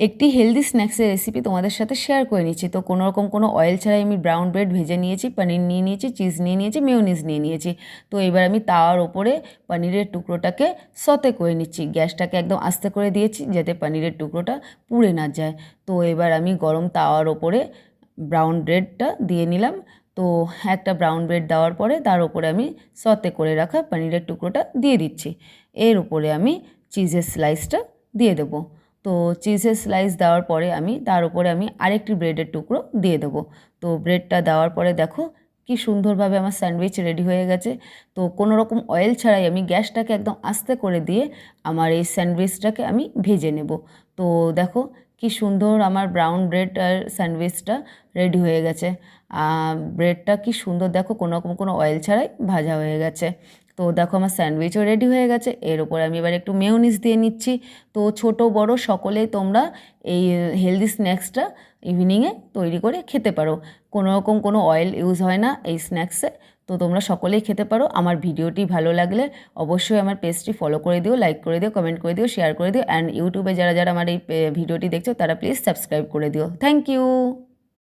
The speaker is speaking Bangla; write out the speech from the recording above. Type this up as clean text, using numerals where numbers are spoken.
একটি হেলদি স্ন্যাক্সের রেসিপি তোমাদের সাথে শেয়ার করে নিচ্ছি। তো কোনো রকম কোনো অয়েল ছাড়াই আমি ব্রাউন ব্রেড ভেজে নিয়েছি, পনির নিয়ে নিয়েছি, চিজ নিয়ে নিয়েছি, মেয়োনিজ নিয়ে নিয়েছি। তো এবার আমি তাওয়ার ওপরে পনিরের টুকরোটাকে সতে করে নিচ্ছি। গ্যাসটাকে একদম আস্তে করে দিয়েছি যাতে পনিরের টুকরোটা পুড়ে না যায়। তো এবার আমি গরম তাওয়ার ওপরে ব্রাউন ব্রেডটা দিয়ে নিলাম। তো একটা ব্রাউন ব্রেড দেওয়ার পরে তার উপরে আমি সতে করে রাখা পনিরের টুকরোটা দিয়ে দিচ্ছি। এর উপরে আমি চিজের স্লাইসটা দিয়ে দেবো। তো চিজের স্লাইস দেওয়ার পরে তার উপরে আমি আরেকটি ব্রেডের টুকরো দিয়ে দেবো। তো ব্রেডটা দেওয়ার পরে দেখো কি সুন্দরভাবে আমার স্যান্ডউইচ রেডি হয়ে গেছে। তো কোনো রকম অয়েল ছাড়াই আমি গ্যাসটাকে একদম আস্তে করে দিয়ে আমার এই স্যান্ডউইচটাকে আমি ভেজে নেব। তো দেখো কি সুন্দর আমার ব্রাউন ব্রেড আর স্যান্ডউইচটা রেডি হয়ে গেছে। ব্রেডটা কি সুন্দর দেখো কোনো রকম কোনো অয়েল ছাড়াই ভাজা হয়ে গেছে। তো দেখো আমার স্যান্ডউইচও রেডি হয়ে গেছে। এর উপরে আমি এবার একটু মেয়োনিজ দিয়ে নিচ্ছি। তো ছোট বড় সকলেই তোমরা এই হেলদি স্ন্যাক্সটা ইভিনিংয়ে তৈরি করে খেতে পারো। কোনো রকম কোনো অয়েল ইউজ হয় না এই স্ন্যাক্সে। তো তোমরা সকলেই খেতে পারো। আমার ভিডিওটি ভালো লাগলে অবশ্যই আমার পেজটি ফলো করে দিও, লাইক করে দিও, কমেন্ট করে দিও, শেয়ার করে দিও। অ্যান্ড ইউটিউবে যারা যারা আমার এই ভিডিওটি দেখছো তারা প্লিজ সাবস্ক্রাইব করে দিও। Thank you.